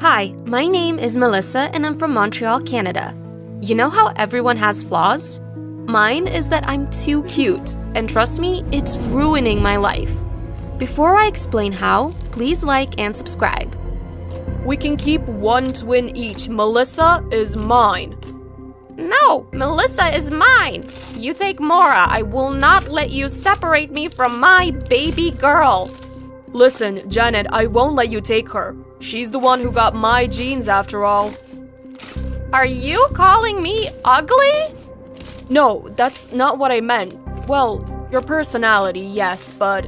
Hi, my name is Melissa and I'm from Montreal, Canada. You know how everyone has flaws? Mine is that I'm too cute, and trust me, it's ruining my life. Before I explain how, please like and subscribe. We can keep one twin each. Melissa is mine. No, Melissa is mine. You take Mora. I will not let you separate me from my baby girl. Listen, Janet, I won't let you take her. She's the one who got my genes after all. Are you calling me ugly? No, that's not what I meant. Well, your personality, yes, but...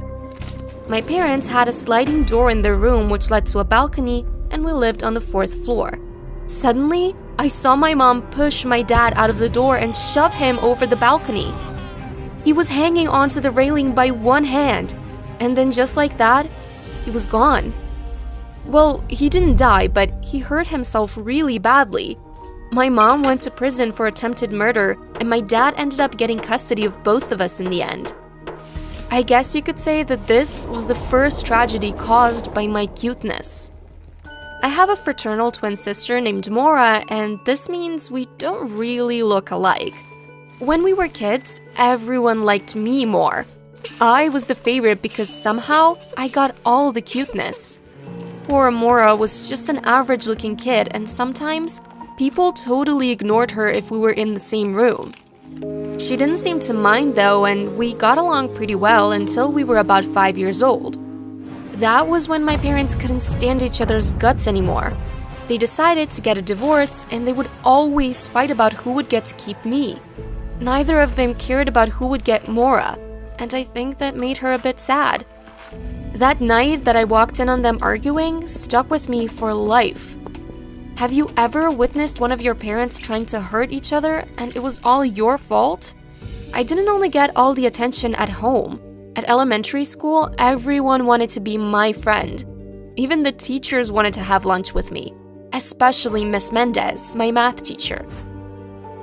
My parents had a sliding door in their room which led to a balcony, and we lived on the 4th floor. Suddenly, I saw my mom push my dad out of the door and shove him over the balcony. He was hanging onto the railing by one hand, and then just like that, he was gone. Well, he didn't die, but he hurt himself really badly. My mom went to prison for attempted murder, and my dad ended up getting custody of both of us in the end. I guess you could say that this was the first tragedy caused by my cuteness. I have a fraternal twin sister named Mora, and this means we don't really look alike. When we were kids, everyone liked me more. I was the favorite because somehow I got all the cuteness. Poor Mora was just an average-looking kid, and sometimes people totally ignored her if we were in the same room. She didn't seem to mind though, and we got along pretty well until we were about 5 years old. That was when my parents couldn't stand each other's guts anymore. They decided to get a divorce, and they would always fight about who would get to keep me. Neither of them cared about who would get Mora, and I think that made her a bit sad. That night that I walked in on them arguing stuck with me for life. Have you ever witnessed one of your parents trying to hurt each other and it was all your fault? I didn't only get all the attention at home. At elementary school, everyone wanted to be my friend. Even the teachers wanted to have lunch with me, especially Miss Mendez, my math teacher.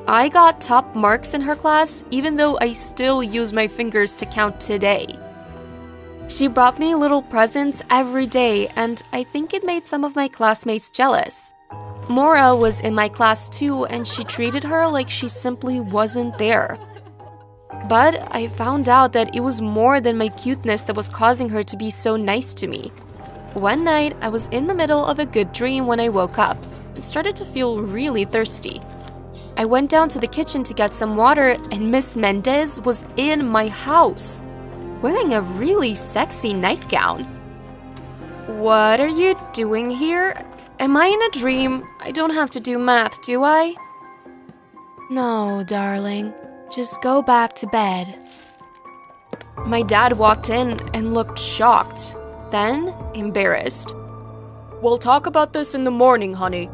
I got top marks in her class, even though I still use my fingers to count today. She brought me little presents every day, and I think it made some of my classmates jealous. Mora was in my class too, and she treated her like she simply wasn't there. But I found out that it was more than my cuteness that was causing her to be so nice to me. One night, I was in the middle of a good dream when I woke up and started to feel really thirsty. I went down to the kitchen to get some water, and Miss Mendez was in my house, wearing a really sexy nightgown. What are you doing here? Am I in a dream? I don't have to do math, do I? No, darling. Just go back to bed. My dad walked in and looked shocked, then embarrassed. We'll talk about this in the morning, honey.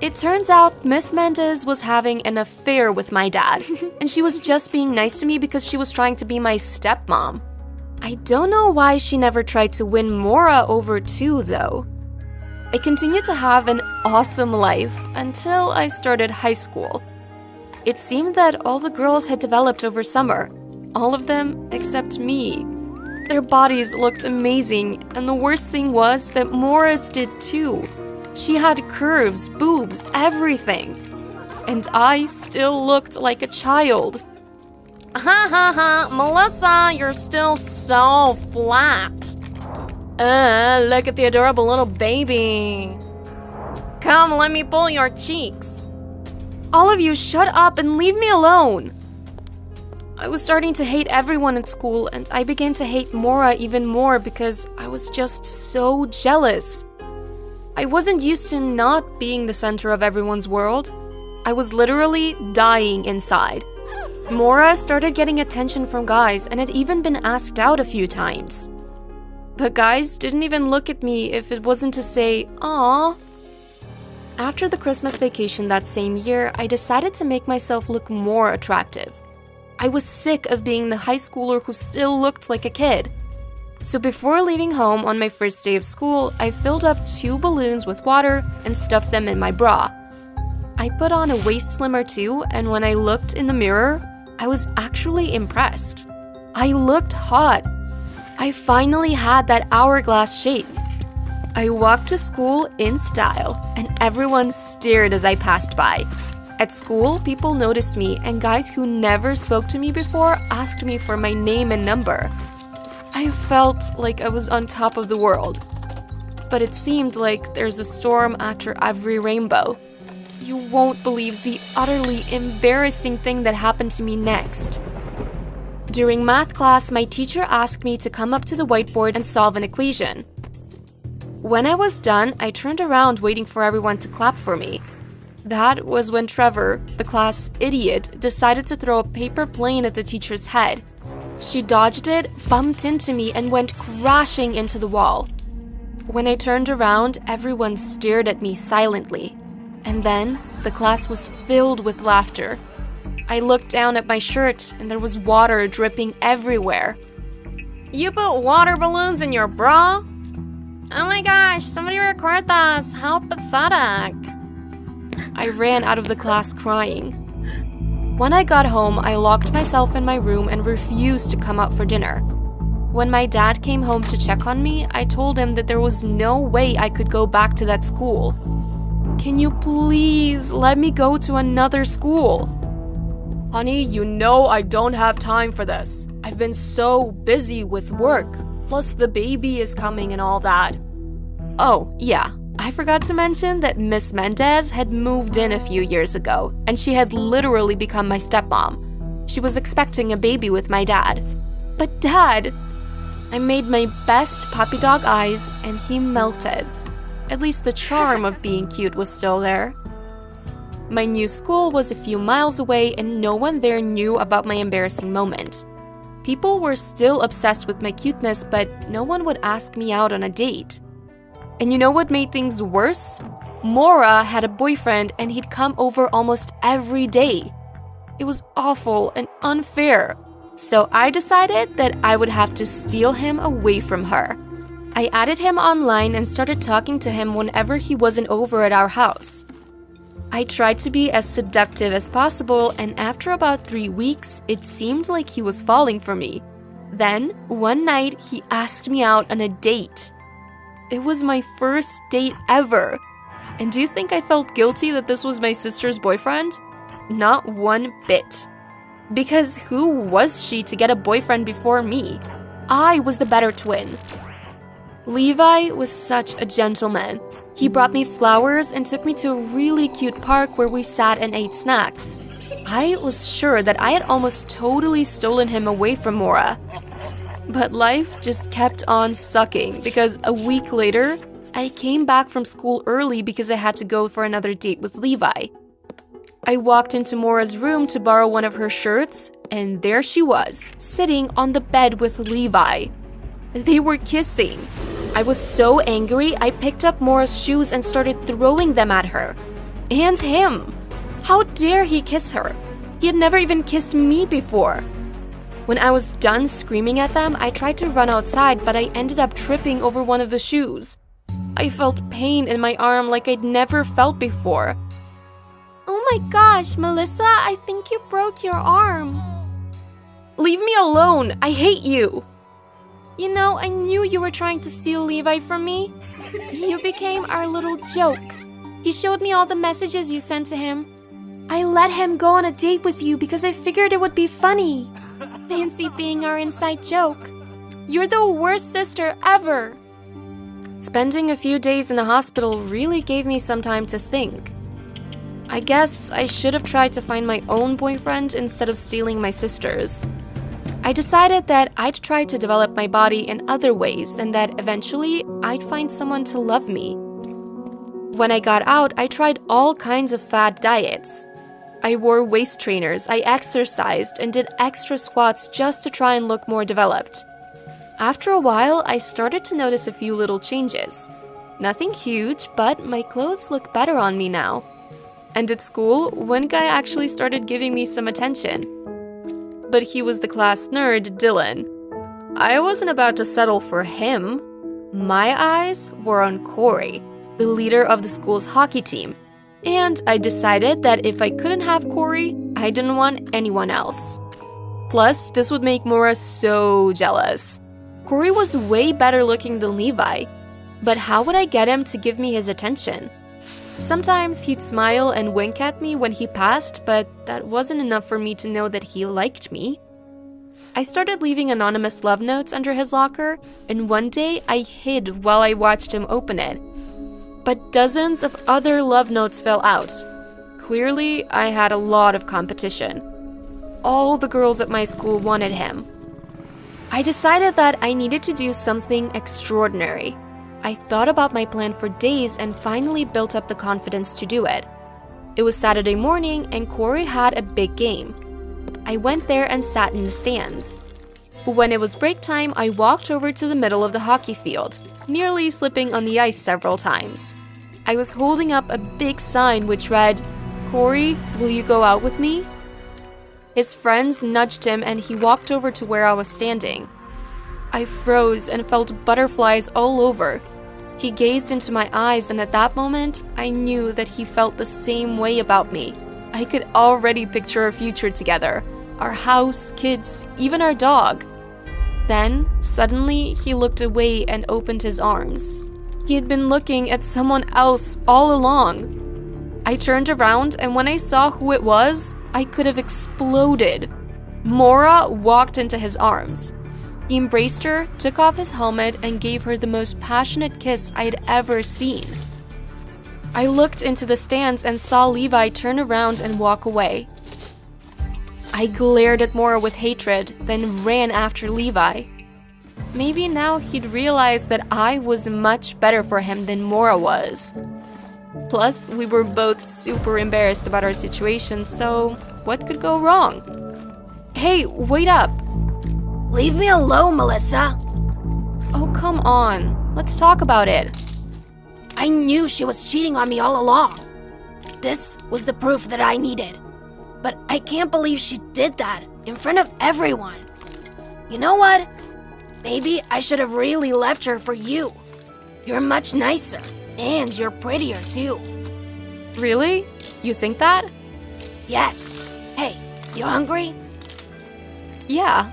It turns out Miss Mendez was having an affair with my dad, and she was just being nice to me because she was trying to be my stepmom. I don't know why she never tried to win Mora over too, though. I continued to have an awesome life until I started high school. It seemed that all the girls had developed over summer, all of them except me. Their bodies looked amazing, and the worst thing was that Mora's did too. She had curves, boobs, everything. And I still looked like a child. Ha ha ha, Melissa, you're still so flat. Look at the adorable little baby. Come, let me pull your cheeks. All of you, shut up and leave me alone. I was starting to hate everyone at school, and I began to hate Mora even more because I was just so jealous. I wasn't used to not being the center of everyone's world. I was literally dying inside. Mora started getting attention from guys and had even been asked out a few times. But guys didn't even look at me if it wasn't to say, "Aw." After the Christmas vacation that same year, I decided to make myself look more attractive. I was sick of being the high schooler who still looked like a kid. So before leaving home on my first day of school, I filled up 2 balloons with water and stuffed them in my bra. I put on a waist slimmer too, and when I looked in the mirror, I was actually impressed. I looked hot. I finally had that hourglass shape. I walked to school in style, and everyone stared as I passed by. At school, people noticed me, and guys who never spoke to me before asked me for my name and number. I felt like I was on top of the world. But it seemed like there's a storm after every rainbow. You won't believe the utterly embarrassing thing that happened to me next. During math class, my teacher asked me to come up to the whiteboard and solve an equation. When I was done, I turned around waiting for everyone to clap for me. That was when Trevor, the class idiot, decided to throw a paper plane at the teacher's head. She dodged it, bumped into me, and went crashing into the wall. When I turned around, everyone stared at me silently. And then, the class was filled with laughter. I looked down at my shirt, and there was water dripping everywhere. You put water balloons in your bra? Oh my gosh, somebody record us. How pathetic. I ran out of the class crying. When I got home, I locked myself in my room and refused to come out for dinner. When my dad came home to check on me, I told him that there was no way I could go back to that school. Can you please let me go to another school? Honey, you know I don't have time for this. I've been so busy with work. Plus the baby is coming and all that. Oh, yeah. I forgot to mention that Miss Mendez had moved in a few years ago, and she had literally become my stepmom. She was expecting a baby with my dad. But Dad! I made my best puppy dog eyes, and he melted. At least the charm of being cute was still there. My new school was a few miles away, and no one there knew about my embarrassing moment. People were still obsessed with my cuteness, but no one would ask me out on a date. And you know what made things worse? Maura had a boyfriend, and he'd come over almost every day. It was awful and unfair. So I decided that I would have to steal him away from her. I added him online and started talking to him whenever he wasn't over at our house. I tried to be as seductive as possible, and after about 3 weeks, it seemed like he was falling for me. Then, one night, he asked me out on a date. It was my first date ever. And do you think I felt guilty that this was my sister's boyfriend? Not one bit. Because who was she to get a boyfriend before me? I was the better twin. Levi was such a gentleman. He brought me flowers and took me to a really cute park where we sat and ate snacks. I was sure that I had almost totally stolen him away from Maura. But life just kept on sucking because a week later, I came back from school early because I had to go for another date with Levi. I walked into Maura's room to borrow one of her shirts, and there she was, sitting on the bed with Levi. They were kissing. I was so angry, I picked up Maura's shoes and started throwing them at her. And him. How dare he kiss her? He had never even kissed me before. When I was done screaming at them, I tried to run outside, but I ended up tripping over one of the shoes. I felt pain in my arm like I'd never felt before. Oh my gosh, Melissa, I think you broke your arm. Leave me alone! I hate you! You know, I knew you were trying to steal Levi from me. You became our little joke. He showed me all the messages you sent to him. I let him go on a date with you because I figured it would be funny. Fancy being our inside joke. You're the worst sister ever. Spending a few days in the hospital really gave me some time to think. I guess I should have tried to find my own boyfriend instead of stealing my sister's. I decided that I'd try to develop my body in other ways and that eventually I'd find someone to love me. When I got out, I tried all kinds of fad diets. I wore waist trainers, I exercised, and did extra squats just to try and look more developed. After a while, I started to notice a few little changes. Nothing huge, but my clothes look better on me now. And at school, one guy actually started giving me some attention. But he was the class nerd, Dylan. I wasn't about to settle for him. My eyes were on Corey, the leader of the school's hockey team. And I decided that if I couldn't have Corey, I didn't want anyone else. Plus, this would make Maura so jealous. Corey was way better looking than Levi. But how would I get him to give me his attention? Sometimes he'd smile and wink at me when he passed, but that wasn't enough for me to know that he liked me. I started leaving anonymous love notes under his locker, and one day I hid while I watched him open it. But dozens of other love notes fell out. Clearly, I had a lot of competition. All the girls at my school wanted him. I decided that I needed to do something extraordinary. I thought about my plan for days and finally built up the confidence to do it. It was Saturday morning and Corey had a big game. I went there and sat in the stands. When it was break time, I walked over to the middle of the hockey field, nearly slipping on the ice several times. I was holding up a big sign which read, "Corey, will you go out with me?" His friends nudged him and he walked over to where I was standing. I froze and felt butterflies all over. He gazed into my eyes, and at that moment, I knew that he felt the same way about me. I could already picture our future together. Our house, kids, even our dog. Then, suddenly, he looked away and opened his arms. He had been looking at someone else all along. I turned around, and when I saw who it was, I could have exploded. Mora walked into his arms. He embraced her, took off his helmet, and gave her the most passionate kiss I had ever seen. I looked into the stands and saw Levi turn around and walk away. I glared at Mora with hatred, then ran after Levi. Maybe now he'd realize that I was much better for him than Mora was. Plus, we were both super embarrassed about our situation, so what could go wrong? Hey, wait up! Leave me alone, Melissa. Oh, come on. Let's talk about it. I knew she was cheating on me all along. This was the proof that I needed. But I can't believe she did that in front of everyone. You know what? Maybe I should have really left her for you. You're much nicer, and you're prettier too. Really? You think that? Yes. Hey, you hungry? Yeah.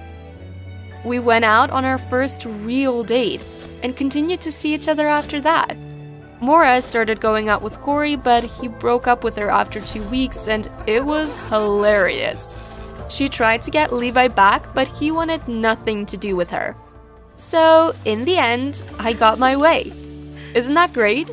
We went out on our first real date and continued to see each other after that. Mora started going out with Corey, but he broke up with her after 2 weeks, and it was hilarious. She tried to get Levi back, but he wanted nothing to do with her. So, in the end, I got my way. Isn't that great?